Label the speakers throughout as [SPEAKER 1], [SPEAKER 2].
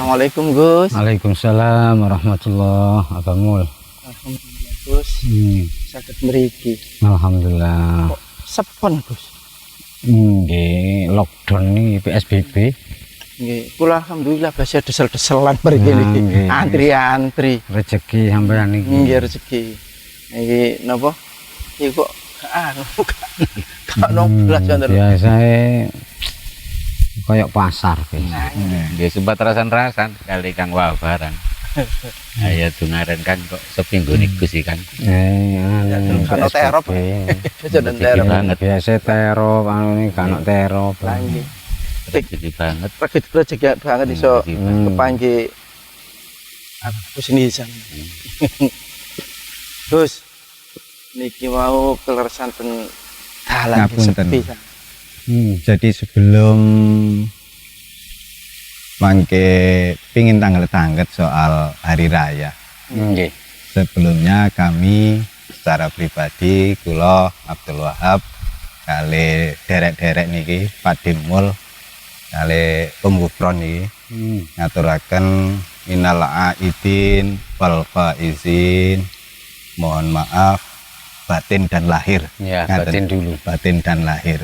[SPEAKER 1] Assalamualaikum Gus.
[SPEAKER 2] Waalaikumsalam warahmatullahi wabarakatuh.
[SPEAKER 1] Alhamdulillah Gus. Saged mriki.
[SPEAKER 2] Alhamdulillah.
[SPEAKER 1] Kok sepon Gus?
[SPEAKER 2] Nggih, lockdown nih PSBB.
[SPEAKER 1] Nggih, kula alhamdulillah basih desel-deselan mriki niki. Antri-antri.
[SPEAKER 2] Rezeki sampean iki.
[SPEAKER 1] Nggih rezeki. Iki napa? Iki kok gak noblas wonten.
[SPEAKER 2] Biasae koyok pasar
[SPEAKER 1] Nah,
[SPEAKER 3] Nggih sempat rasan-rasan kali Kang Wah barang. Ayo dungaren kan kok sepi nggone Gus iki kan.
[SPEAKER 1] Kano terop. Jajan terop.
[SPEAKER 2] Banget biasa terop anu iki kan terop.
[SPEAKER 1] Nggih.
[SPEAKER 3] Rezeki banget.
[SPEAKER 1] Rezeki banget iso kepanggih Gus Nizam. Gus, niki mau keleresan ten dalan sepi.
[SPEAKER 4] Jadi sebelum mangke pingin tanggal-tanggal soal hari raya.
[SPEAKER 2] Nggih.
[SPEAKER 4] Sebelumnya kami secara pribadi kula Abdul Wahab kali derek-derek niki Pak Dimul kali Pemgufron niki ngaturaken minal aidin wal faizin, mohon maaf batin dan lahir.
[SPEAKER 2] Ya, batin dulu.
[SPEAKER 4] Batin dan lahir.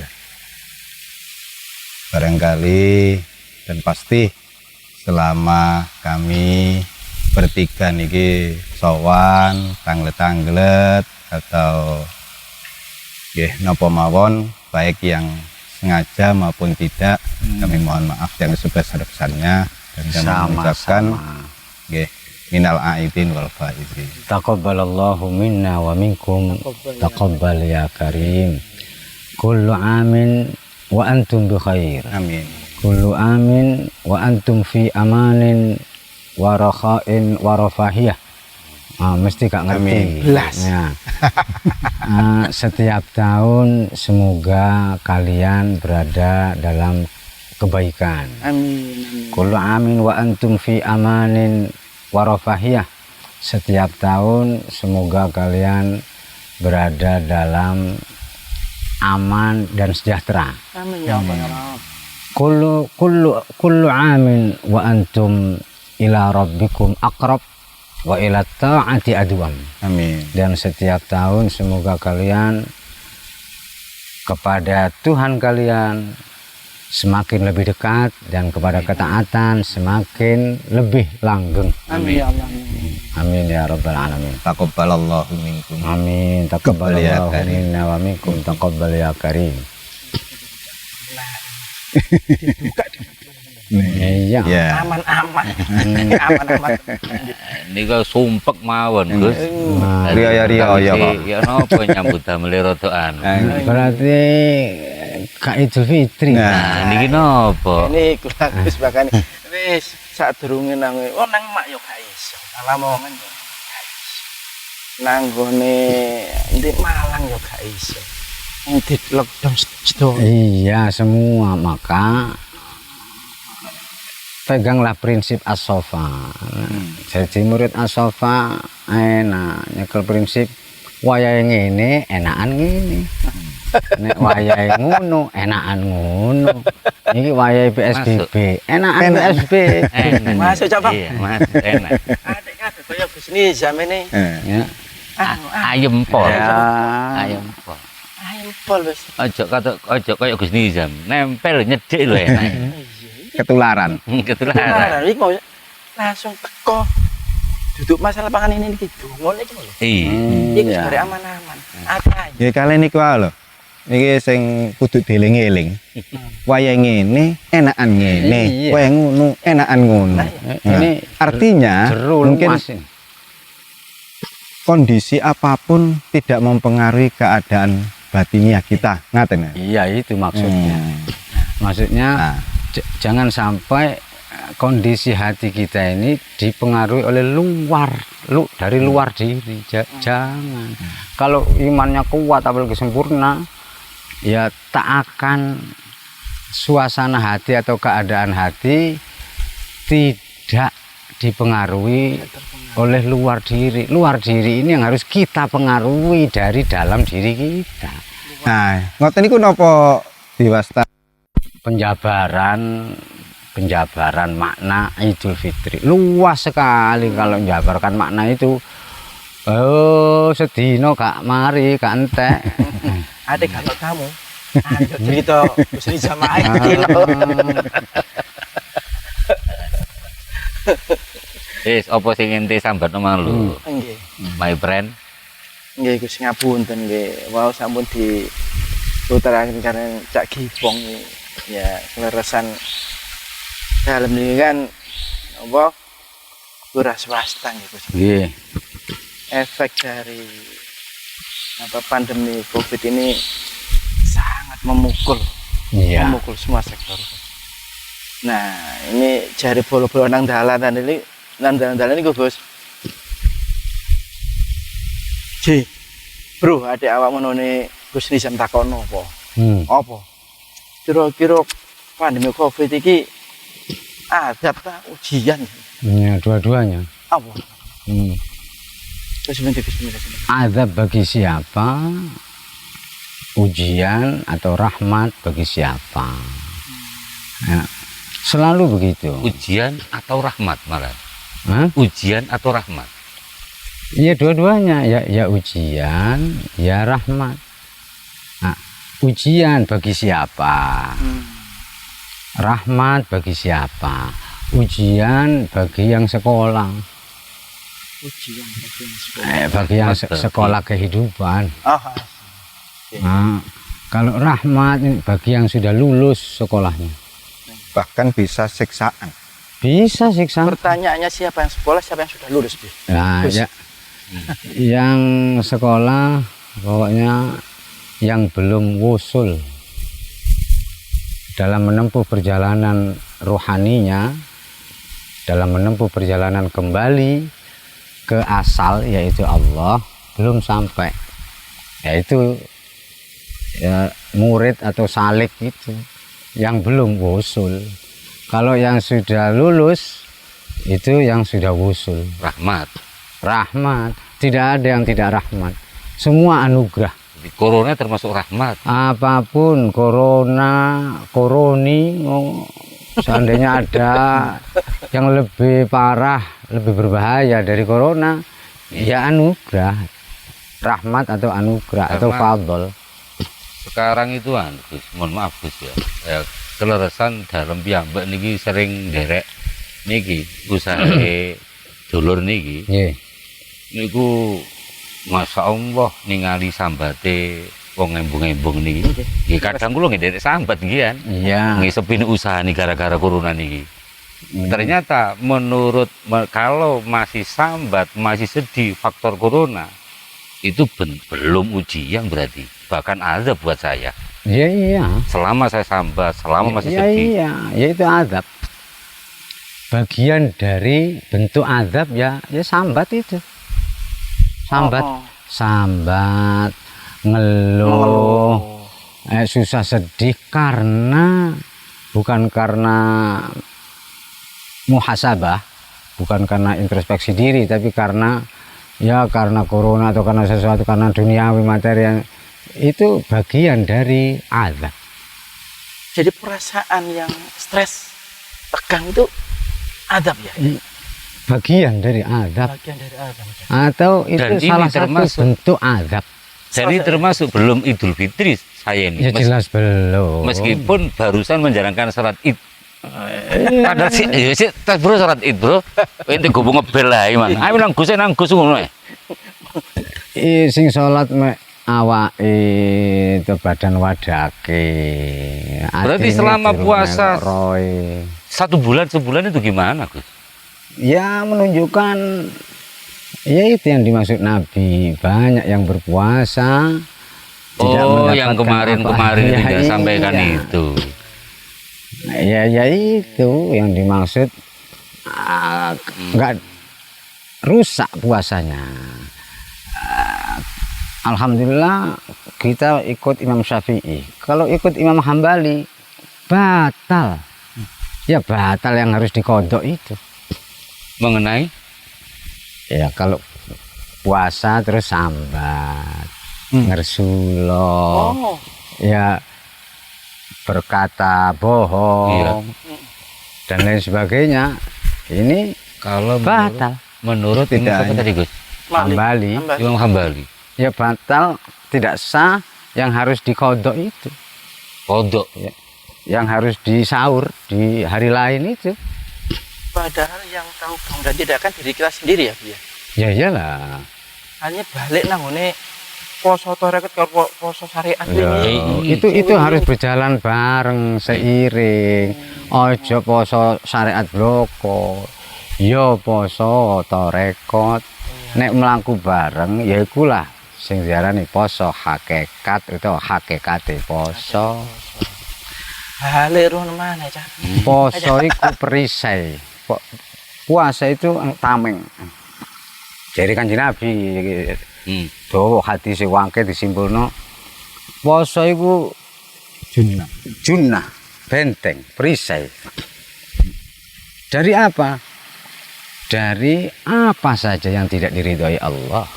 [SPEAKER 4] Barangkali dan pasti selama kami bertiga niki sowan tanglet-tanglet atau nggih napa mawon baik yang sengaja maupun tidak, kami mohon maaf yang sebesar-besarnya dan kami mengucapkan nggih minal aidin wal faizin.
[SPEAKER 2] Taqabbalallahu minna wa minkum. Taqabbal ya karim. Kullu amin wa antum bi khair.
[SPEAKER 4] Amin.
[SPEAKER 2] Kullu amin wa antum fi amanin wa rakhain wa rafahiyah. Mesti gak ngerti. Ya. Setiap tahun semoga kalian berada dalam kebaikan.
[SPEAKER 1] Amin.
[SPEAKER 2] Kullu amin wa antum fi amanin wa rafahiyah. Setiap tahun semoga kalian berada dalam aman dan sejahtera.
[SPEAKER 1] Amin ya Allah.
[SPEAKER 2] Kullu amin wa antum ila rabbikum aqrab wa ila ta'ati adwam.
[SPEAKER 4] Amin.
[SPEAKER 2] Dan setiap tahun semoga kalian kepada Tuhan kalian semakin lebih dekat dan kepada ketaatan semakin lebih langgeng.
[SPEAKER 1] Amin ya Allah.
[SPEAKER 2] Amin ya rabbal alamin.
[SPEAKER 4] Taqabbalallahu minkum.
[SPEAKER 2] Amin. Taqabbalallahu minna wa minkum. Taqabbal ya karim. Iya.
[SPEAKER 1] Aman-aman. Aman-aman.
[SPEAKER 3] Niku sumpek mawon Gus.
[SPEAKER 4] Ria kok.
[SPEAKER 3] Ya napa nyambut damel rodokan.
[SPEAKER 2] Berarti Kak Idul Fitri.
[SPEAKER 3] Nah, niki napa?
[SPEAKER 1] Ini kula Gus bakane wis sadurunge nang nang mak yo gak iso. Lamongan yo gak iso. Nang gone ndi Malang yo gak iso. Di lockdown sedaya.
[SPEAKER 2] Iya semua, maka peganglah prinsip as-sofa. Jadi murid as-sofa enak nyekel prinsip wayahe ngene enakan ngene. Nek wayahe ngono enakan ngono. Iki wayahe PSBB enakan PSBB.
[SPEAKER 1] Masuk coba.
[SPEAKER 3] Iya, Mas, enak.
[SPEAKER 1] Adek kabeh kaya Gus Nizam ini.
[SPEAKER 2] Ya.
[SPEAKER 3] Ayem pol.
[SPEAKER 2] Ya.
[SPEAKER 3] Ayem pol.
[SPEAKER 1] Ayo pol wis.
[SPEAKER 3] Ojo kaya Gus Nizam, nempel nyedhik lho enak.
[SPEAKER 4] Ketularan.
[SPEAKER 3] Ketularan.
[SPEAKER 1] Iki kok langsung teko. Duduk masalah pangan ini iki dongon iki lho.
[SPEAKER 3] Iya.
[SPEAKER 1] Iki dari aman-aman. Ate
[SPEAKER 4] Ya kalian niku wae lho. Niki sing kudu dieling-eling. Wayahe ngene enakan ngene.
[SPEAKER 2] Iya.
[SPEAKER 4] Wayahe ngono enakan ngono.
[SPEAKER 2] Ini
[SPEAKER 4] Artinya mungkin kondisi apapun tidak mempengaruhi keadaan batiniah kita, ngaten ya?
[SPEAKER 2] iya itu maksudnya. Maksudnya jangan sampai kondisi hati kita ini dipengaruhi oleh dari luar diri. Jangan. Kalau imannya kuat apalagi sempurna, ya tak akan suasana hati atau keadaan hati tidak dipengaruhi oleh luar diri. Luar diri ini yang harus kita pengaruhi dari dalam diri kita.
[SPEAKER 4] Nah, ngoten niku napa diwasta
[SPEAKER 2] Penjabaran penjabaran makna Idul Fitri. Luas sekali kalau menjabarkan makna itu. Oh, sedino gak mari, gak entek.
[SPEAKER 1] Adik kalau kamu, ayo cerita Gusti sama iki lho.
[SPEAKER 3] Wis apa sing ente sambat omong lho,
[SPEAKER 1] Nggih.
[SPEAKER 3] my friend.
[SPEAKER 1] Nggih Gusti ngapunten nggih. Wau sampun diutaraken karena Cak Gipong nggih. Ya, keleresan dalam ini kan apa? Wira swasta nggih Gusti.
[SPEAKER 2] Nggih.
[SPEAKER 1] Efek dari apa pandemi Covid ini sangat memukul
[SPEAKER 2] Iya.
[SPEAKER 1] semua sektor. Nah, ini jari bolo-bolo nang dalan ini nang dalan ini Gus. Ji, bro, ada awak menone Gus Nizam takono apa? Apa? Kira-kira pandemi Covid iki adab ta ujian?
[SPEAKER 2] Ya, dua-duanya.
[SPEAKER 1] Apa?
[SPEAKER 2] Hmm.
[SPEAKER 1] Bismillah.
[SPEAKER 2] Azab bagi siapa? Ujian atau rahmat bagi siapa? Ya, selalu begitu.
[SPEAKER 3] Ujian atau rahmat malah.
[SPEAKER 2] Hah?
[SPEAKER 3] Ujian atau rahmat.
[SPEAKER 2] Ya dua-duanya, ya ujian, ya rahmat. Nah, ujian bagi siapa? Rahmat bagi siapa? Ujian bagi yang sekolah.
[SPEAKER 1] Ujian bagi
[SPEAKER 2] Bagi yang sekolah kehidupan.
[SPEAKER 1] Oh,
[SPEAKER 2] Nah, kalau rahmat ini bagi yang sudah lulus sekolahnya.
[SPEAKER 4] Bahkan bisa siksaan.
[SPEAKER 2] Bisa siksa.
[SPEAKER 1] pertanyaannya siapa yang sekolah, siapa yang sudah lulus, Bi?
[SPEAKER 2] Nah,
[SPEAKER 1] Terus?
[SPEAKER 2] ya, yang sekolah pokoknya yang belum wusul dalam menempuh perjalanan rohaninya, dalam menempuh perjalanan kembali ke asal yaitu Allah, belum sampai, yaitu ya, murid atau salik itu yang belum wusul. Kalau yang sudah lulus itu yang sudah wusul.
[SPEAKER 3] Rahmat.
[SPEAKER 2] Rahmat, tidak ada yang tidak rahmat, semua anugerah.
[SPEAKER 3] Jadi corona termasuk rahmat.
[SPEAKER 2] Apapun koroni, seandainya ada yang lebih parah, lebih berbahaya dari corona, ya anugerah, rahmat atau anugerah atau fadl.
[SPEAKER 3] Sekarang itu Gus, mohon maaf Gus ya, keleresan dalam piyambak niki sering derek niki usaha dulur niki.
[SPEAKER 2] Nggih.
[SPEAKER 3] Niku Masya Allah ningali sambate wong embung-embung niki. Nggih kadang kula nggih derek sambat nggih kan.
[SPEAKER 2] Iya.
[SPEAKER 3] Nggih sepi usaha nih gara-gara corona niki. Ternyata menurut kalau masih sambat, masih sedih faktor corona itu belum ujian berarti, bahkan azab buat saya.
[SPEAKER 2] Iya, iya.
[SPEAKER 3] Selama saya sambat, selama masih
[SPEAKER 2] Iya,
[SPEAKER 3] sedih.
[SPEAKER 2] iya, ya itu azab. Bagian dari bentuk azab ya sambat itu. Sambat,
[SPEAKER 1] Oh, oh.
[SPEAKER 2] sambat, ngeluh, susah sedih karena bukan karena muhasabah, bukan karena introspeksi diri, tapi karena ya karena corona atau karena sesuatu, karena duniawi materi yang itu bagian dari azab.
[SPEAKER 1] Jadi perasaan yang stres, tegang itu adab ya?
[SPEAKER 2] Bagian dari azab,
[SPEAKER 1] Bagian dari adab.
[SPEAKER 2] atau itu
[SPEAKER 3] Dan ini
[SPEAKER 2] salah satu
[SPEAKER 3] termasuk-
[SPEAKER 2] bentuk azab.
[SPEAKER 3] Jadi termasuk belum Idul Fitri saya ini.
[SPEAKER 2] Ya jelas belum.
[SPEAKER 3] Meskipun barusan menjalankan sholat Id. Padahal sih, ya sih, tas bro sholat Id bro. Ente gubung ngebel lah, man. Ayo nang Gus ngono ae.
[SPEAKER 2] Sing salat mek awake itu badan wadake.
[SPEAKER 3] Berarti
[SPEAKER 2] Atine
[SPEAKER 3] selama
[SPEAKER 2] durung
[SPEAKER 3] puasa-
[SPEAKER 2] melok roe.
[SPEAKER 3] Sebulan itu gimana Gus?
[SPEAKER 2] Ya menunjukkan ya itu yang dimaksud Nabi, banyak yang berpuasa tidak
[SPEAKER 3] Oh,
[SPEAKER 2] mendapatkan
[SPEAKER 3] yang kemarin-kemarin
[SPEAKER 2] apa.
[SPEAKER 3] tidak
[SPEAKER 2] Ya,
[SPEAKER 3] sampaikan
[SPEAKER 2] iya.
[SPEAKER 3] itu.
[SPEAKER 2] Ya itu yang dimaksud, nggak rusak puasanya. Alhamdulillah kita ikut Imam Syafi'i. Kalau ikut Imam Hambali batal. Ya batal, yang harus dikodok itu.
[SPEAKER 3] Mengenai
[SPEAKER 2] Ya kalau puasa terus sambat, ngersulo,
[SPEAKER 1] Oh,
[SPEAKER 2] ya berkata bohong,
[SPEAKER 3] Iya.
[SPEAKER 2] dan lain sebagainya, ini
[SPEAKER 3] Kalau
[SPEAKER 2] batal.
[SPEAKER 3] menurut Imam
[SPEAKER 4] Tidak
[SPEAKER 3] siapa tadi Gus?
[SPEAKER 2] Hambali.
[SPEAKER 3] Imam Hambali.
[SPEAKER 2] Ya batal, tidak sah, yang harus dikodok itu.
[SPEAKER 3] Kodok.
[SPEAKER 2] Yang harus disaur di hari lain itu.
[SPEAKER 1] Padahal yang tahu dan tidak kan diri kita sendiri ya, Bu ya.
[SPEAKER 2] Ya iyalah.
[SPEAKER 1] Hanya balik nanggone poso toreket karo poso syariat
[SPEAKER 2] Ya,
[SPEAKER 1] ini.
[SPEAKER 2] itu harus berjalan bareng seiring. Ojo poso syariat bloko. Yo poso torekot. Nek mlaku bareng ya ikulah sing diarani poso hakikat itu hakikate poso.
[SPEAKER 1] Balik rono mana, Cak?
[SPEAKER 2] Poso iku perisai. Puasa itu tameng. Jadi Kanjeng Nabi dawa hadis wangke disimpulno poso iku junnah, benteng, perisai. Dari apa? Dari apa saja yang tidak diridhoi Allah.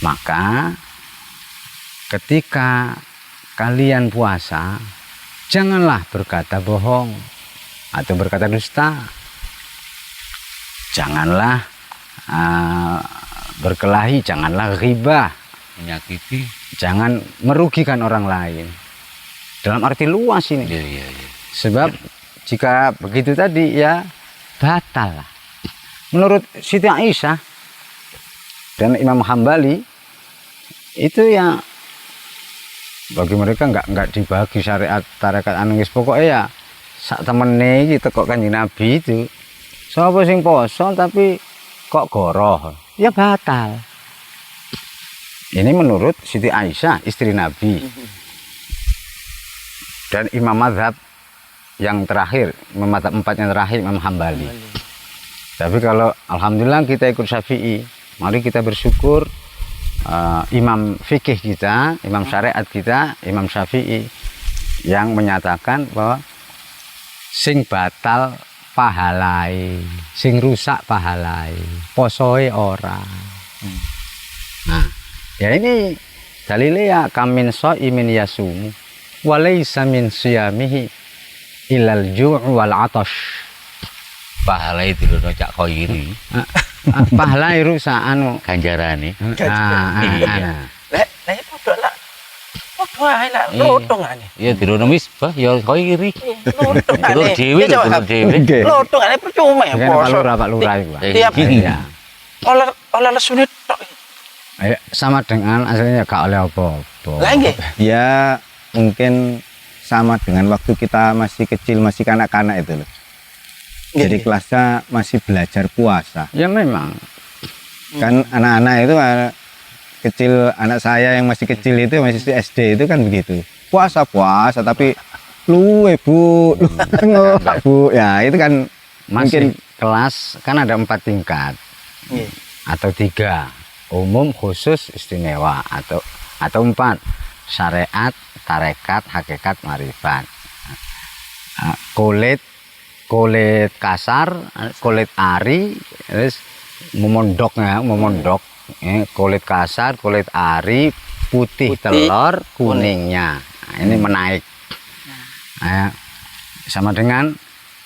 [SPEAKER 2] Maka ketika kalian puasa, janganlah berkata bohong atau berkata dusta. Janganlah berkelahi, janganlah ghibah,
[SPEAKER 3] Menyakiti.
[SPEAKER 2] jangan merugikan orang lain. Dalam arti luas ini.
[SPEAKER 3] Iya.
[SPEAKER 2] Sebab jika begitu tadi ya batal. Menurut Siti Aisyah dan Imam Hambali itu ya bagi mereka nggak dibagi syariat tarekat anu wis pokoke ya sak temene iki teko Kanjeng Nabi itu. Sapa sing poso tapi kok goroh ya batal. Ini menurut Siti Aisyah istri Nabi. Dan Imam Mazhab yang terakhir, Imam Mazhab 4 yang terakhir Imam Hambali. Tapi kalau alhamdulillah kita ikut Syafi'i, mari kita bersyukur imam fikih kita, imam syariat kita, Imam Syafi'i yang menyatakan bahwa sing batal pahalai, sing rusak pahalai, posoe ora. Nah, ya ini dalile ya kamin imin yasum walaysa min siyamihi ilal ju' wal atash.
[SPEAKER 3] Pahala itu lho cak khairi.
[SPEAKER 2] Pahalai rusak anu
[SPEAKER 3] Ganjarane.
[SPEAKER 1] Lah padha lah. Padha ae lah lotongane.
[SPEAKER 3] Ya dirono misbah ya khairi.
[SPEAKER 1] Lotongane.
[SPEAKER 3] Dulur dhewe lho, dulur dhewe.
[SPEAKER 1] Lotongane percuma ya
[SPEAKER 2] kan
[SPEAKER 1] poso.
[SPEAKER 2] Pak Lurah itu, Pak.
[SPEAKER 1] Tiap
[SPEAKER 2] Iya.
[SPEAKER 1] oleh lesune tok.
[SPEAKER 2] Ayo, sama dengan aslinya gak oleh apa-apa.
[SPEAKER 1] Lah nggih.
[SPEAKER 4] Ya mungkin sama dengan waktu kita masih kecil, masih kanak-kanak itu loh. Jadi kelasnya masih belajar puasa.
[SPEAKER 2] Ya memang.
[SPEAKER 4] Kan anak-anak itu kecil, anak saya yang masih kecil itu masih SD itu kan begitu. Puasa tapi luwe Bu, enggak Bu. Ya itu kan
[SPEAKER 2] Masih
[SPEAKER 4] mungkin
[SPEAKER 2] kelas kan ada 4 tingkat
[SPEAKER 1] Nggih.
[SPEAKER 2] atau 3, umum, khusus, istimewa atau 4, syariat, tarekat, hakikat, marifat. Kulit kasar, kulit ari, terus memondok, kulit kasar, kulit ari, putih telur, kuningnya. Nah, ini menaik. Nah, sama dengan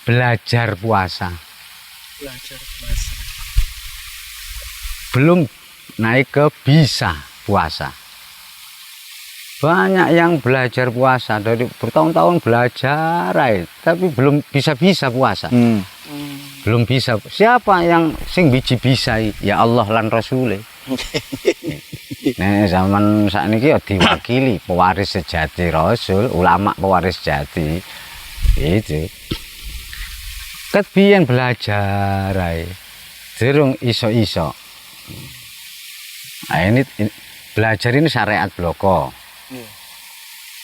[SPEAKER 2] belajar puasa.
[SPEAKER 1] Belajar puasa.
[SPEAKER 2] Belum naik ke bisa puasa. Banyak yang belajar puasa dari bertahun-tahun belajar, tapi belum bisa puasa. Belum bisa. Siapa yang sing biji bisa? Ya Allah lan Rasul. Nah, zaman saat ini ya diwakili pewaris sejati Rasul, ulama pewaris sejati. Itu. Kebiyen belajar, durung iso-iso. Nah, ini belajar ini syariat bloko.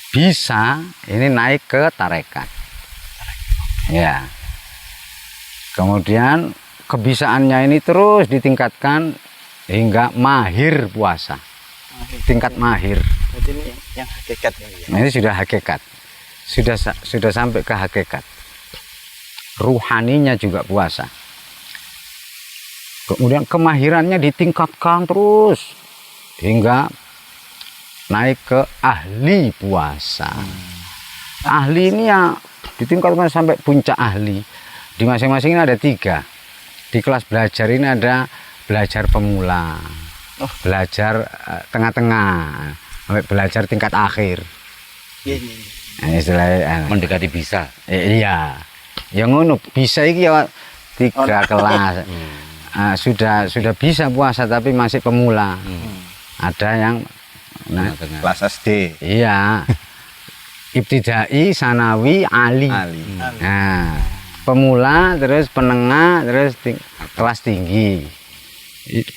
[SPEAKER 2] Bisa ini naik ke tarekat. Ya. Kemudian kebisaannya ini terus ditingkatkan hingga mahir puasa. Tingkat mahir.
[SPEAKER 1] Jadi ini yang hakikat ya.
[SPEAKER 2] Nah, ini sudah hakikat. Sudah sampai ke hakikat. Ruhaninya juga puasa. Kemudian kemahirannya ditingkatkan terus hingga naik ke ahli puasa. Ahli ini ya ditingkatkan sampai puncak ahli. Di masing-masing ini ada 3. Di kelas belajar ini ada belajar pemula, belajar tengah-tengah, sampai belajar tingkat akhir. Nah, istilahnya
[SPEAKER 3] Mendekati bisa.
[SPEAKER 2] iya. Yang ngono bisa iki ya 3 kelas. Sudah bisa puasa tapi masih pemula. Ada yang
[SPEAKER 3] Tengah-tengah.
[SPEAKER 4] Kelas SD.
[SPEAKER 2] iya. Ibtidai, sanawi, ali. Nah, pemula, terus penengah, terus kelas tinggi.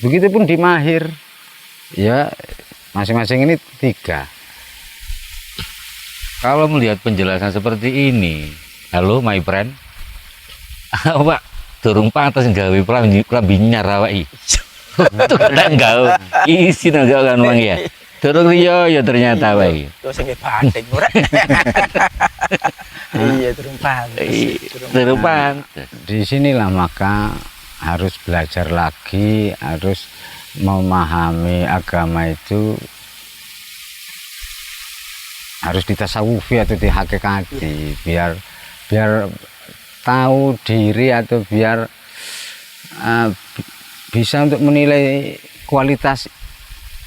[SPEAKER 2] Begitupun di mahir. Ya, masing-masing ini 3.
[SPEAKER 3] Kalau melihat penjelasan seperti ini, halo my friend, awak durung pantas gawe klambi nyar awak iki. Tuh kadang gawe isi nang gawe kan wong ya. Durung riyo ya ternyata awak iki.
[SPEAKER 1] Terus nggih batik ora. Iya, durung pantes.
[SPEAKER 3] Durung pantas.
[SPEAKER 2] Di sinilah maka harus belajar lagi, harus memahami agama itu harus ditasawufi atau dihakikati, biar tahu diri atau biar bisa untuk menilai kualitas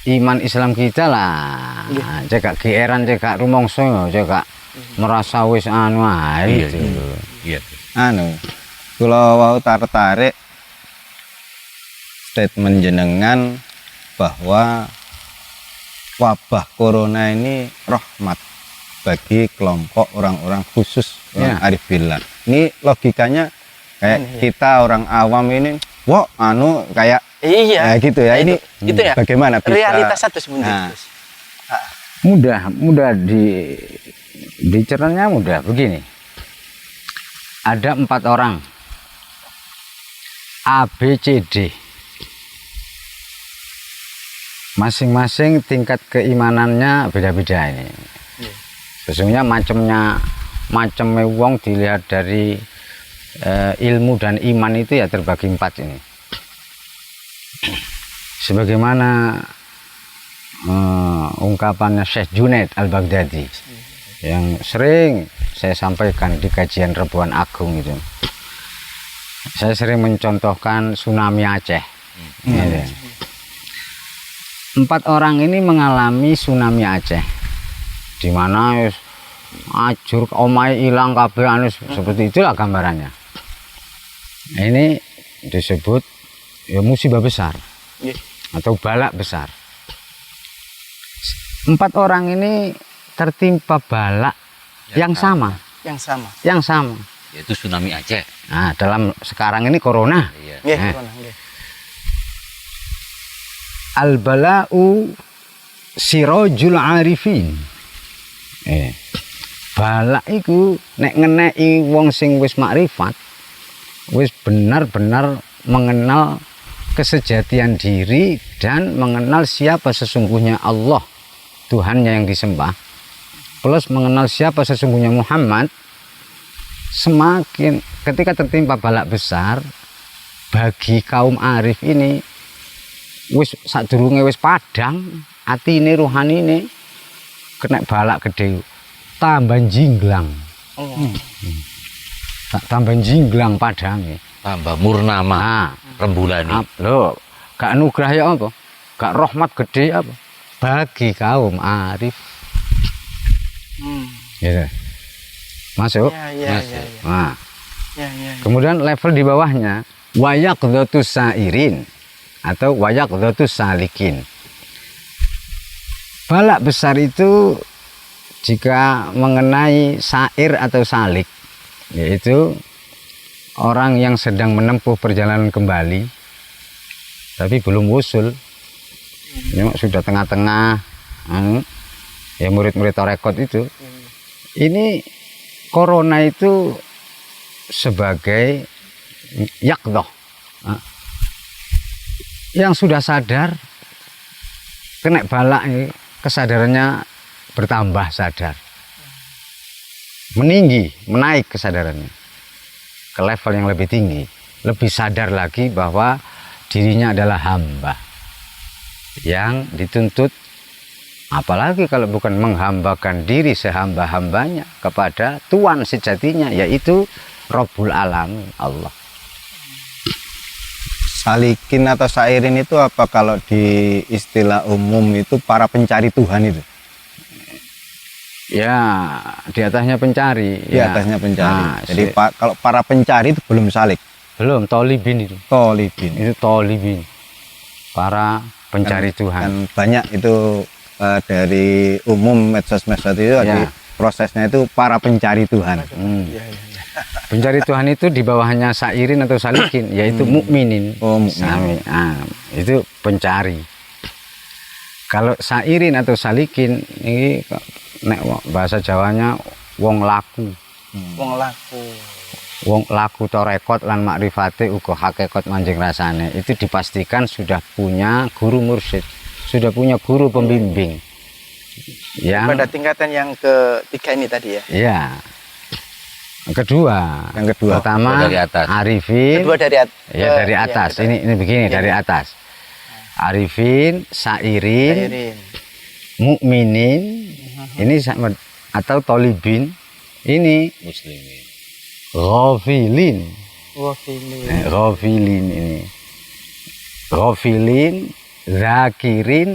[SPEAKER 2] iman Islam kita lah. Cekak geeran, cekak rumongso, cekak merasa wis anu ae itu.
[SPEAKER 3] Iya.
[SPEAKER 4] Anu, kula wau tertarik statement jenengan bahwa wabah corona ini rahmat bagi kelompok orang-orang khusus yang arif billah. Ini logikanya kayak kita orang awam ini, wah anu kayak
[SPEAKER 1] Iya.
[SPEAKER 4] ya gitu ya. Ini
[SPEAKER 1] itu ya.
[SPEAKER 4] bagaimana bisa
[SPEAKER 1] Realitas satu sebenarnya.
[SPEAKER 4] Nah.
[SPEAKER 1] Gus.
[SPEAKER 2] Mudah dicernanya mudah begini. Ada 4 orang A, B, C, D. Masing-masing tingkat keimanannya beda-beda ini. Sesungguhnya macamnya wong dilihat dari ilmu dan iman itu ya terbagi 4 ini. Sebagaimana ungkapannya Syekh Junaid Al-Baghdadi yang sering saya sampaikan di kajian Rebuan Agung itu. Saya sering mencontohkan tsunami Aceh. Gitu. 4 orang ini mengalami tsunami Aceh, di mana ajur omahe ilang kabeh anu seperti itulah gambarannya. Ini disebut ya musibah besar atau balak besar. 4 orang ini tertimpa balak yang sama.
[SPEAKER 3] Yaitu tsunami Aceh.
[SPEAKER 2] Nah, dalam sekarang ini corona.
[SPEAKER 3] Iya.
[SPEAKER 1] Nggih,
[SPEAKER 2] Eh.
[SPEAKER 1] corona, nggih.
[SPEAKER 2] Al-bala'u sirajul arifin. Balak iku nek ngeneki wong sing wis makrifat, wis benar-benar mengenal kesejatian diri dan mengenal siapa sesungguhnya Allah, Tuhannya yang disembah, plus mengenal siapa sesungguhnya Muhammad. Semakin ketika tertimpa balak besar, bagi kaum arif ini wis sadurunge wis padang atine rohanine, kena balak gede tambah jinglang. Tambah jinglang padange,
[SPEAKER 3] Tambah murnama, rembulani.
[SPEAKER 2] lho gak anugerah ya apa, gak rahmat gede apa bagi kaum arif. Gitu. Masuk.
[SPEAKER 1] Ya.
[SPEAKER 2] Nah,
[SPEAKER 1] Ya.
[SPEAKER 2] kemudian level di bawahnya wayaqdhatus sairin atau wayaqdhatus salikin. Balak besar itu jika mengenai sair atau salik, yaitu orang yang sedang menempuh perjalanan kembali tapi belum wusul, sudah tengah-tengah, ya murid-murid tarekat itu. Ini corona itu sebagai yaqdhah, yang sudah sadar kena balak, kesadarannya bertambah sadar, menaik kesadarannya ke level yang lebih tinggi, lebih sadar lagi bahwa dirinya adalah hamba yang dituntut Apalagi kalau bukan menghambakan diri sehamba-hambanya kepada Tuhan sejatinya, yaitu Rabbul Alamin, Allah.
[SPEAKER 4] Salikin atau sairin itu apa kalau di istilah umum itu para pencari Tuhan itu?
[SPEAKER 2] Ya, di atasnya pencari.
[SPEAKER 4] Di
[SPEAKER 2] ya.
[SPEAKER 4] atasnya pencari.
[SPEAKER 2] Nah,
[SPEAKER 4] Jadi kalau para pencari itu belum salik.
[SPEAKER 2] belum tolibin itu.
[SPEAKER 4] Tolibin.
[SPEAKER 2] Itu tolibin. Para pencari Tuhan.
[SPEAKER 4] Kan banyak itu dari umum medsos-medsos itu
[SPEAKER 2] Ya.
[SPEAKER 4] prosesnya itu para pencari Tuhan.
[SPEAKER 2] Pencari Tuhan itu di bawahnya sairin atau salikin, yaitu mukminin.
[SPEAKER 4] Oh, mukmin.
[SPEAKER 2] Itu pencari. Kalau sairin atau salikin ini nek bahasa Jawanya wong laku.
[SPEAKER 1] Wong laku.
[SPEAKER 2] Wong laku torekot lan makrifate uga hakikat manjing rasane. Itu dipastikan sudah punya guru mursyid, sudah punya guru pembimbing.
[SPEAKER 1] Pada tingkatan yang ketiga ini tadi ya.
[SPEAKER 2] Iya. Yang kedua. Pertama
[SPEAKER 3] dari atas.
[SPEAKER 2] arifin.
[SPEAKER 1] Kedua dari
[SPEAKER 2] Ya dari atas. Ini begini dari atas. Arifin, sairin,
[SPEAKER 1] Sairin.
[SPEAKER 2] mukminin. Ini atau tolibin. Ini
[SPEAKER 3] Muslimin.
[SPEAKER 2] ghafilin.
[SPEAKER 1] Wah, ini.
[SPEAKER 2] Ghafilin ini. Ghafilin, zakirin,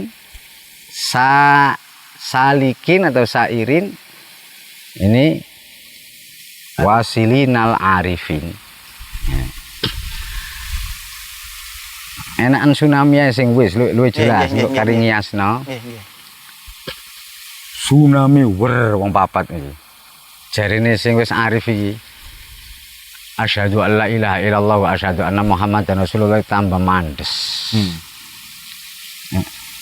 [SPEAKER 2] salikin atau sairin. Ini wasilinal arifin. Enakan tsunami sing wis luwih jelas karo ngiasno.
[SPEAKER 1] Iya.
[SPEAKER 2] Tsunami wer wong papat iki. Jarine sing wis arif iki. Asyhadu an la ilaha illallah wa asyhadu anna Muhammadan Rasulullah tambah mandes.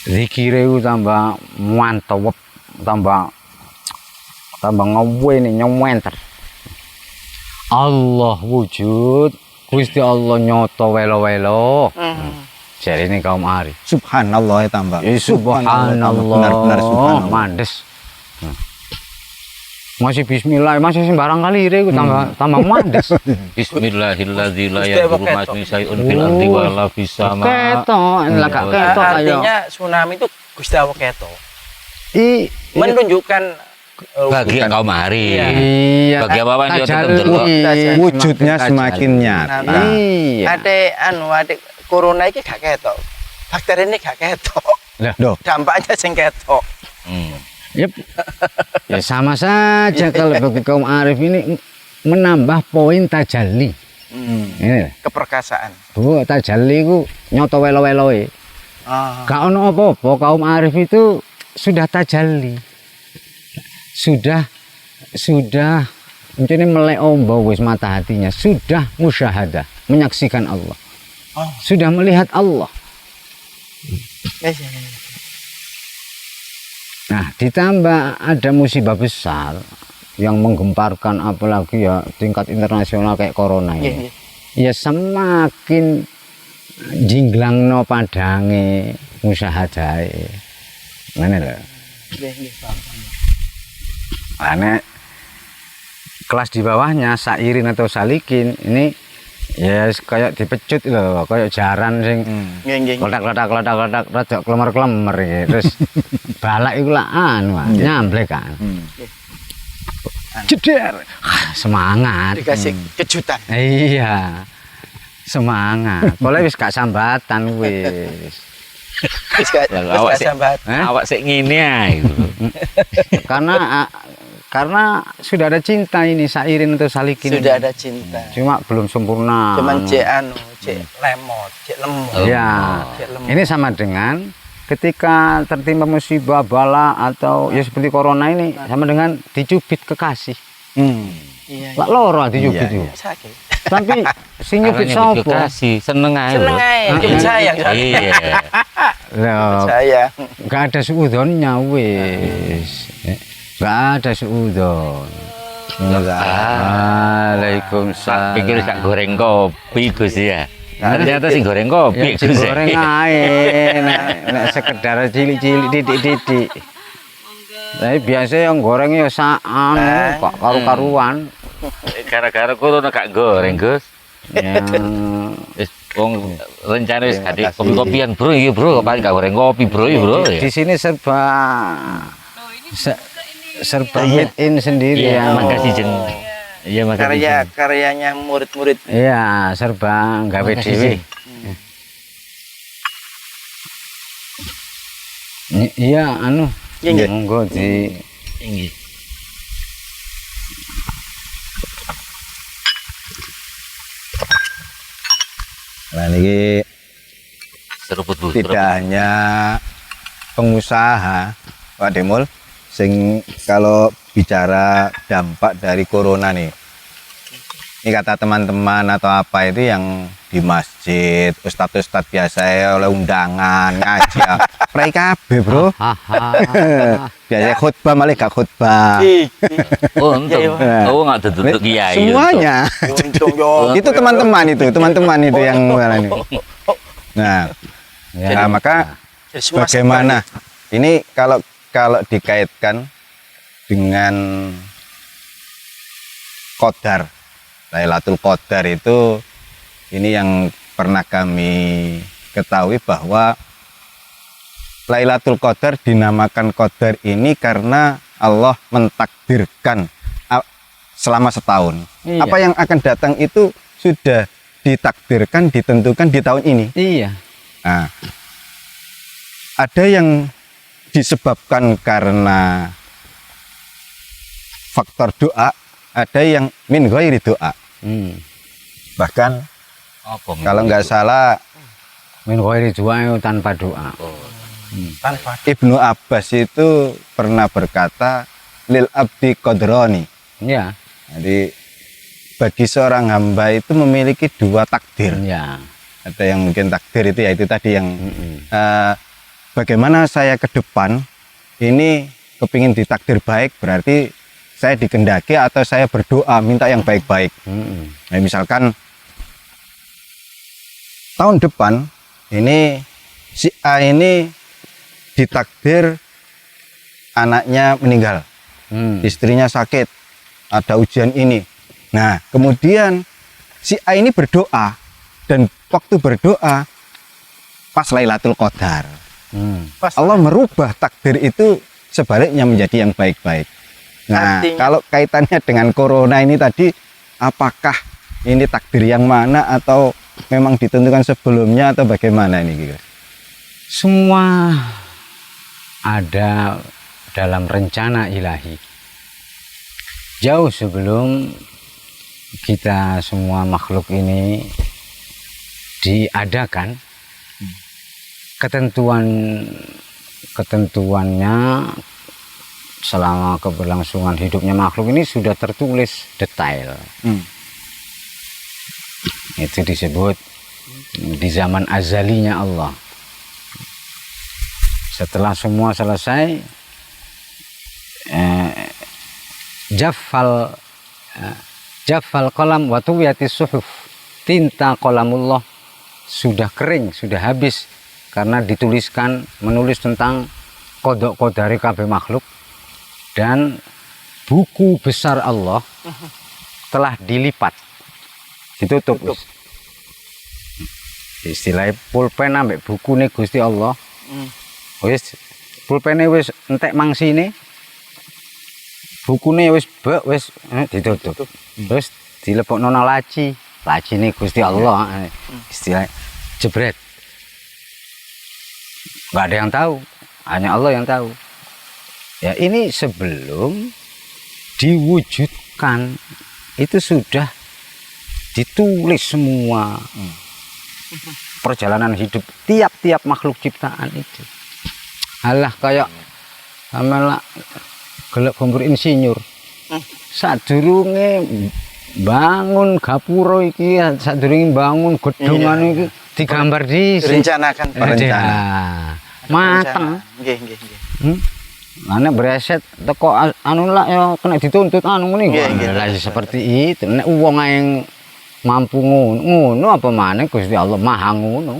[SPEAKER 2] Zikire ku tambah mantep, tambah ngewene nyomenter. Allah wujud, Gusti Allah nyoto welo-welo. Jarine kaum arif.
[SPEAKER 4] Subhanallah ya tambah.
[SPEAKER 2] Subhanallah.
[SPEAKER 4] Benar-benar subhanallah.
[SPEAKER 2] Mandes. Masih bismillah, masih sembarang kali iku tambah mandes.
[SPEAKER 3] Bismillahirrahmanirrahim. La yadurru ma'asmi syai'un fil ardi wa la fis sama.
[SPEAKER 2] Ketok, lah gak ketok ayo.
[SPEAKER 1] Artinya tsunami itu Gusti Allah ketok. Menunjukkan
[SPEAKER 3] Bagi kaum hari.
[SPEAKER 2] Iya.
[SPEAKER 3] Bagi apa yo tetep
[SPEAKER 2] Tajalli.
[SPEAKER 3] delok.
[SPEAKER 4] Wujudnya semakin nyata.
[SPEAKER 2] Iya.
[SPEAKER 1] Ade corona iki gak ketok. Bakteri ini gak ketok.
[SPEAKER 4] Loh,
[SPEAKER 1] Dampaknya sing ketok.
[SPEAKER 2] Yep. Ya sama saja kalau bagi kaum arif ini menambah poin tajalli. Ini
[SPEAKER 1] Keperkasaan.
[SPEAKER 2] Bu, tajalli ku nyoto welo-weloe. Gak ono apa-apa, kaum arif itu sudah tajalli. Sudah mencene melek ombo wis mata hatinya, sudah musyahadah, menyaksikan Allah. Sudah melihat Allah. Nah, ditambah ada musibah besar yang menggemparkan apalagi ya tingkat internasional kayak corona ini. Ya semakin jinglangno padange musyahadahe. Ngene lho. Ane kelas di bawahnya sairin atau salikin ini ya kayak dipecut loh, kayak jaran sing ledak rada klemer-klemer iki. Terus balak iku lah nyamblek kan. Jeder. Semangat.
[SPEAKER 1] Dikasih kejutan.
[SPEAKER 2] Iya. Semangat. Boleh wis gak sambatan wis.
[SPEAKER 1] Wis gak sambat.
[SPEAKER 3] Awak sik ngene ae.
[SPEAKER 2] Karena sudah ada cinta ini sairin atau salikin.
[SPEAKER 1] Sudah ada cinta.
[SPEAKER 2] Cuma belum sempurna.
[SPEAKER 1] Cuman cek lemot, cek lemot.
[SPEAKER 2] Ya. Ini sama dengan ketika tertimpa musibah bala atau ya seperti corona ini sama dengan dicubit kekasih.
[SPEAKER 1] Iya.
[SPEAKER 2] Lak loro dicubit itu.
[SPEAKER 1] Sakit.
[SPEAKER 2] Tapi sing nyubit sapa?
[SPEAKER 3] Seneng ae.
[SPEAKER 1] Seneng ae, sayang.
[SPEAKER 3] Iya.
[SPEAKER 2] Loh,
[SPEAKER 1] Saya.
[SPEAKER 2] enggak ada suudonnya wis. Enggak ada suudon. Waalaikumsalam.
[SPEAKER 3] Pikir sak goreng kopi Gus ya. Ternyata sing goreng kopi
[SPEAKER 2] Ya,
[SPEAKER 3] Gus.
[SPEAKER 2] goreng ae, nek sekedar cilik-cilik didik-didik. Tapi biasa yang goreng ya saan, kok karu-karuan.
[SPEAKER 3] Gara-gara corona gak goreng Gus.
[SPEAKER 2] Yang
[SPEAKER 3] Wong rencana wis
[SPEAKER 4] Terima
[SPEAKER 3] gade
[SPEAKER 4] kasih.
[SPEAKER 3] kopi-kopian bro iki bro, paling gak goreng kopi bro iki bro.
[SPEAKER 2] Di
[SPEAKER 3] Ya.
[SPEAKER 2] sini serba serba
[SPEAKER 1] Iya.
[SPEAKER 2] made in sendiri
[SPEAKER 3] Iya,
[SPEAKER 2] ya.
[SPEAKER 3] makasih Jeng. Iya, makasih. Jeng.
[SPEAKER 1] Karyanya murid-murid.
[SPEAKER 2] Iya, serba gawe
[SPEAKER 3] Makasih,
[SPEAKER 2] dhewe.
[SPEAKER 3] Jeng.
[SPEAKER 2] Iya, anu.
[SPEAKER 1] Iya, nggih.
[SPEAKER 2] Monggo di
[SPEAKER 3] Inggih.
[SPEAKER 4] Nah ini
[SPEAKER 3] Seruput Bu.
[SPEAKER 4] tidak hanya pengusaha Pak Demul, sing kalau bicara dampak dari corona nih, ini kata teman-teman atau apa itu yang di masjid, ustadz-ustadz biasa ya oleh undangan ngaji, pray kabeh bro, biasanya khutbah malah gak khutbah,
[SPEAKER 3] Oh, untung.
[SPEAKER 1] Iya,
[SPEAKER 3] Oh, enggak duduk kiai.
[SPEAKER 4] semuanya.
[SPEAKER 1] Untung yo.
[SPEAKER 4] Itu teman-teman itu yang ini. Nah,
[SPEAKER 2] ya.
[SPEAKER 4] nah, maka
[SPEAKER 1] Jadi semua
[SPEAKER 4] bagaimana ini kalau dikaitkan dengan Qadar, Lailatul Qadar itu ini yang pernah kami ketahui bahwa Lailatul Qadar dinamakan Qadar ini karena Allah mentakdirkan selama setahun.
[SPEAKER 2] Iya.
[SPEAKER 4] Apa yang akan datang itu sudah ditakdirkan, ditentukan di tahun ini.
[SPEAKER 2] Iya.
[SPEAKER 4] Nah, ada yang disebabkan karena faktor doa, ada yang min ghairi doa. Bahkan
[SPEAKER 3] Apa?
[SPEAKER 4] kalau nggak salah
[SPEAKER 2] Min ghairi doa tanpa doa.
[SPEAKER 1] tanpa
[SPEAKER 4] Ibnu Abbas itu pernah berkata lil abdi qadrani.
[SPEAKER 2] Ya.
[SPEAKER 4] Jadi bagi seorang hamba itu memiliki dua takdir.
[SPEAKER 2] Ya.
[SPEAKER 4] Ada yang mungkin takdir itu ya itu tadi yang bagaimana saya ke depan ini kepingin ditakdir baik, berarti saya dikendaki atau saya berdoa minta yang baik-baik. Nah, misalkan tahun depan ini si A ini ditakdir anaknya meninggal, istrinya sakit, ada ujian ini. Nah, kemudian si A ini berdoa, dan waktu berdoa pas Lailatul Qadar,
[SPEAKER 1] pas
[SPEAKER 4] Allah merubah takdir itu sebaliknya menjadi yang baik-baik. Nah,
[SPEAKER 1] Artinya-
[SPEAKER 4] kalau kaitannya dengan corona ini tadi, apakah ini takdir yang mana atau memang ditentukan sebelumnya atau bagaimana ini gitu?
[SPEAKER 2] Semua ada dalam rencana ilahi. Jauh sebelum kita semua makhluk ini diadakan, ketentuannya selama keberlangsungan hidupnya makhluk ini sudah tertulis detail. Itu disebut di zaman azalinya Allah. Setelah semua selesai, jaffal qalam wa tuwiyatis suhuf, tinta qalamullah sudah kering, sudah habis karena menulis tentang kodok kodari kabeh makhluk, dan buku besar Allah telah dilipat, ditutup. Istilahnya pulpen ambek bukune Gusti Allah. Wis pulpene wis entek mangsine, bukune wis ditutup. Terus dilebokno nang laci, lacine Gusti Allah. Istilah jebret. Enggak ada yang tahu, hanya Allah yang tahu. Ya, ini sebelum diwujudkan itu sudah ditulis semua. Perjalanan hidup tiap-tiap makhluk ciptaan itu. Alah kayak amelah gelek gombor insinyur. Sadurunge bangun gapura iki, sadurunge bangun gedungan iki digambar dhisik.
[SPEAKER 1] direncanakan
[SPEAKER 4] Perencana.
[SPEAKER 2] Mateng.
[SPEAKER 1] Nggih, nggih, nggih.
[SPEAKER 2] Nek breset teko anu lak ya kena dituntut anu ngene
[SPEAKER 1] Nggih,
[SPEAKER 2] kok.
[SPEAKER 1] nggih.
[SPEAKER 2] Lah seperti itu. Nek wong ae mampu ngono apa maneh Gusti Allah Maha ngono.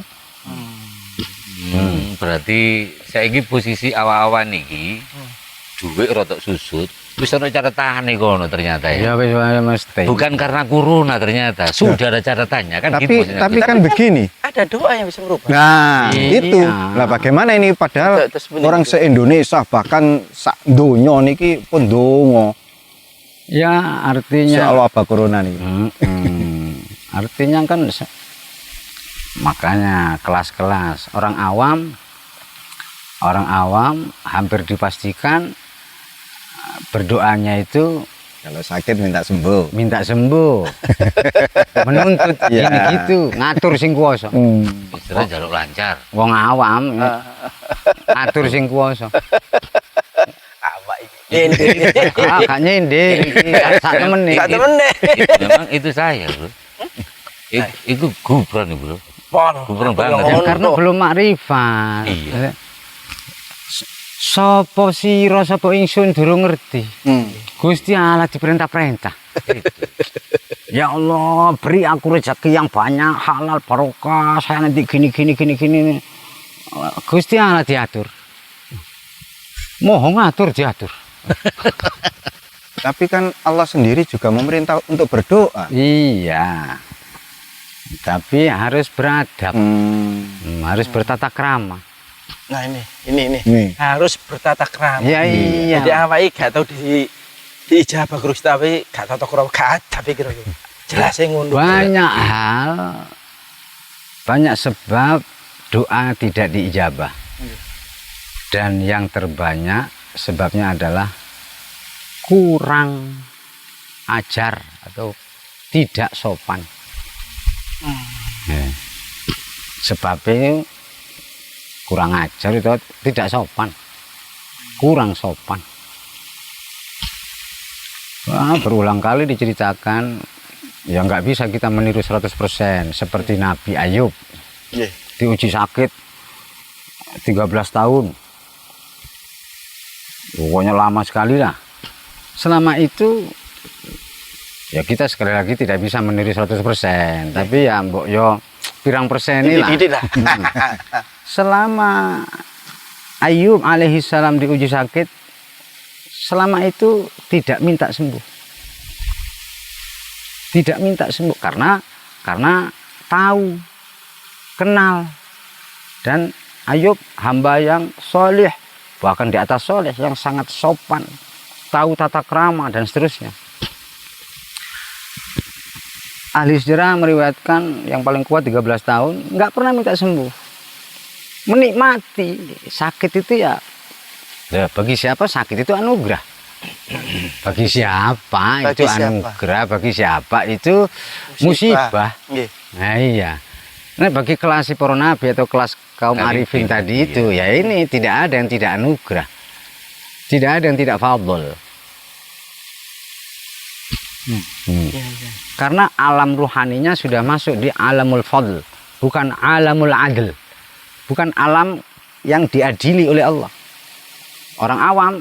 [SPEAKER 3] Berarti saiki posisi awak-awak niki dhuwit rada susut, Wis ana catatane kono ternyata ya.
[SPEAKER 2] Ya wis mesti.
[SPEAKER 3] Bukan karena corona ternyata, sudah ada catatannya kan gitu maksudnya.
[SPEAKER 4] tapi kan begini.
[SPEAKER 1] Ada doa yang bisa merubah.
[SPEAKER 4] Nah,
[SPEAKER 2] Iya.
[SPEAKER 4] itu. Lah bagaimana ini padahal
[SPEAKER 1] Terus bener.
[SPEAKER 4] orang se-Indonesia bahkan sak donya niki pun donga
[SPEAKER 2] Ya artinya
[SPEAKER 4] soal wabah corona niki.
[SPEAKER 2] Artinya kan makanya kelas-kelas orang awam hampir dipastikan berdoanya itu
[SPEAKER 4] Kalau sakit minta sembuh.
[SPEAKER 2] minta sembuh, menuntut
[SPEAKER 4] Iya.
[SPEAKER 2] gini gitu, ngatur sing kuwasa.
[SPEAKER 3] Istilah jaluk lancar.
[SPEAKER 2] Wong awam ngatur sing kuwasa.
[SPEAKER 1] Awak ini.
[SPEAKER 2] Ah, gak nyindir iki sak temen
[SPEAKER 1] Sak
[SPEAKER 2] iki.
[SPEAKER 1] temen deh.
[SPEAKER 3] Memang itu saya, Bro. Itu gubran, Bro.
[SPEAKER 1] Pon.
[SPEAKER 3] Gubran banget.
[SPEAKER 2] Ya,
[SPEAKER 1] Ngono.
[SPEAKER 2] karena belum makrifat.
[SPEAKER 3] Iya.
[SPEAKER 2] Sapa sira sapa ingsun durung ngerti. Gusti Allah diperintah-perintah. Ya Allah, beri aku rezeki yang banyak, halal, barokah, saya nanti gini. Gusti Allah diatur. Mohon ngatur diatur.
[SPEAKER 4] Tapi kan Allah sendiri juga memerintah untuk berdoa.
[SPEAKER 2] Iya. Tapi harus beradab, harus bertata krama.
[SPEAKER 1] Nah ini.
[SPEAKER 4] Nih.
[SPEAKER 1] Harus bertata krama.
[SPEAKER 2] Ya iya.
[SPEAKER 1] Jadi awak iki gak tau di ijabah Gusti tapi gak tata krama gak ada pikir aku. Jelas ngono.
[SPEAKER 2] Banyak hal, banyak sebab doa tidak diijabah. Dan yang terbanyak sebabnya adalah kurang ajar atau tidak sopan. Ya. Sebabnya kurang ajar itu tidak sopan, kurang sopan. Wah, berulang kali diceritakan, ya nggak bisa kita meniru 100% seperti Nabi Ayub.
[SPEAKER 1] Nggih.
[SPEAKER 2] Diuji sakit 13 tahun. Pokoknya lama sekali lah. Selama itu ya kita sekali lagi tidak bisa meniru 100%, tapi ya mbok yo pirang persen ini lah.
[SPEAKER 1] Dikit-dikit lah.
[SPEAKER 2] Selama Ayub alaihi salam diuji sakit, selama itu tidak minta sembuh. Tidak minta sembuh karena tahu, kenal, dan Ayub hamba yang soleh, bahkan di atas soleh, yang sangat sopan, tahu tata krama dan seterusnya. Ahli sejarah meriwayatkan yang paling kuat 13 tahun nggak pernah minta sembuh, menikmati sakit itu ya. Bagi siapa sakit itu anugerah, bagi siapa
[SPEAKER 1] Bagi
[SPEAKER 2] itu
[SPEAKER 1] siapa?
[SPEAKER 2] anugerah, bagi siapa itu musibah.
[SPEAKER 1] Nggih.
[SPEAKER 2] Nah iya. Nah bagi kelas para nabi atau kelas kaum arifin
[SPEAKER 3] Arifin,
[SPEAKER 2] tadi
[SPEAKER 3] iya.
[SPEAKER 2] itu ya ini tidak ada yang tidak anugerah, tidak ada yang tidak fadl. Karena alam ruhaninya sudah masuk di alamul fadl, bukan alamul adl, bukan alam yang diadili oleh Allah. Orang awam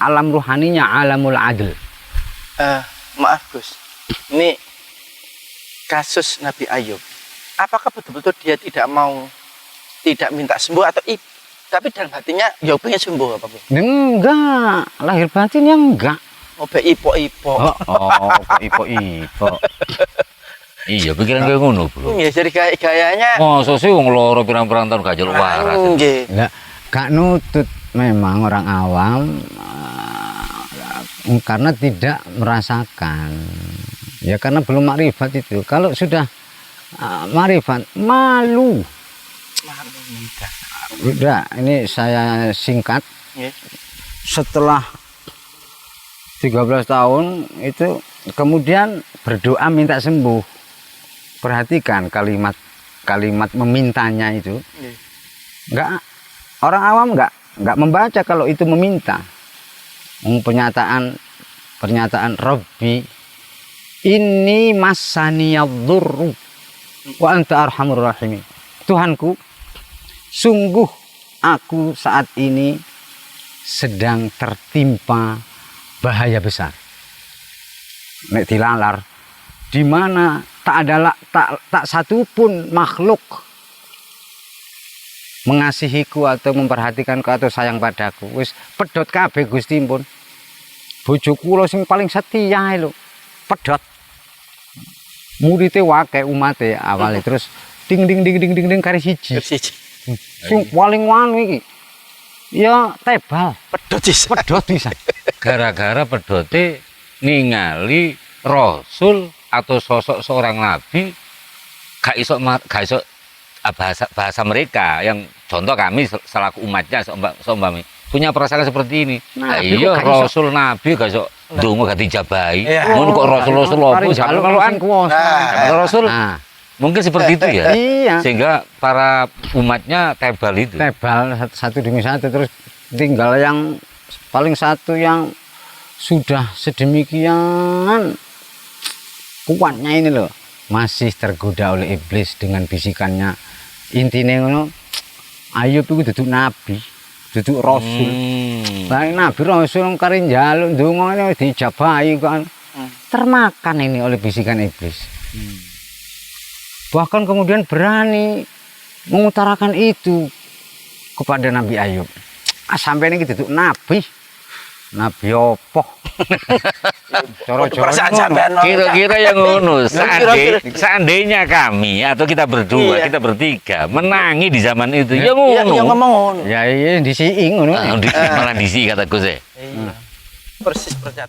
[SPEAKER 2] alam ruhaninya alamul adl.
[SPEAKER 1] Maaf Gus. Ini kasus Nabi Ayub. Apakah betul-betul dia tidak minta sembuh atau tapi dalam hatinya ya pengen sembuh apa Bu?
[SPEAKER 2] Enggak, lahir batinnya enggak.
[SPEAKER 1] Oh, be ipo-ipo.
[SPEAKER 2] Kok ipo.
[SPEAKER 3] Iya, pikiran kayak ngono, Bro.
[SPEAKER 1] Ya jadi gayanya
[SPEAKER 3] Masa sih wong loro pirang-pirang tahun gak jaluk waras.
[SPEAKER 1] nggih.
[SPEAKER 2] Enggak, gak nutut memang orang awam karena tidak merasakan. Ya karena belum makrifat itu. Kalau sudah makrifat, malu. Udah, ini saya singkat.
[SPEAKER 1] Nggih.
[SPEAKER 2] Setelah 13 tahun itu kemudian berdoa minta sembuh. Perhatikan kalimat memintanya itu. Enggak, orang awam enggak membaca kalau itu meminta. Pernyataan Rabbi inni massaniyadh-dhurru wa anta arhamur rahimin. Tuhanku, sungguh aku saat ini sedang tertimpa bahaya besar. Nek dilalar, di mana tak satu pun makhluk mengasihiku atau memperhatikanku atau sayang padaku. Wis pedot kabeh Gusti pun. bojo kula sing paling setia lho. Pedhot. Murite wae umate awale terus ding ding ding ding ding ding kari siji. Sing paling wanu iki. Ya tebal, pedhot bisa.
[SPEAKER 3] Gara-gara pedote ningali rasul atau sosok seorang nabi gak iso bahasa mereka yang contoh kami selaku umatnya seumpami punya perasaan seperti ini.
[SPEAKER 2] Nabi
[SPEAKER 3] Iya
[SPEAKER 2] kok gak iso.
[SPEAKER 3] rasul nabi gak iso ndonga gak dijabahi.
[SPEAKER 1] Iya.
[SPEAKER 3] Ngono kok rasul apa
[SPEAKER 2] Kalau
[SPEAKER 3] jalan
[SPEAKER 2] kuwasa.
[SPEAKER 3] Kalau rasul
[SPEAKER 2] Nah,
[SPEAKER 3] mungkin seperti itu ya.
[SPEAKER 2] iya.
[SPEAKER 3] Sehingga para umatnya tebal itu.
[SPEAKER 2] Tebal satu demi satu terus tinggal yang paling satu yang sudah sedemikian kuatnya ini loh masih tergoda oleh iblis dengan bisikannya intinya ngono Ayub itu duduk nabi duduk rasul nabi rasul kari njaluk ndonga dijabahi kan termakan ini oleh bisikan iblis bahkan kemudian berani mengutarakan itu kepada Nabi Ayub. Sampai ini duduk nabi opo?
[SPEAKER 1] Perasaan sampean
[SPEAKER 3] Kira-kira yang ngono. Seandainya kami atau kita berdua, kita bertiga menangi di zaman itu, ya ngono.
[SPEAKER 1] Ya ngomong ngono.
[SPEAKER 2] Ya iya disiing ngono.
[SPEAKER 3] Malah disi kata Gus.
[SPEAKER 1] Iya. Persis percaya.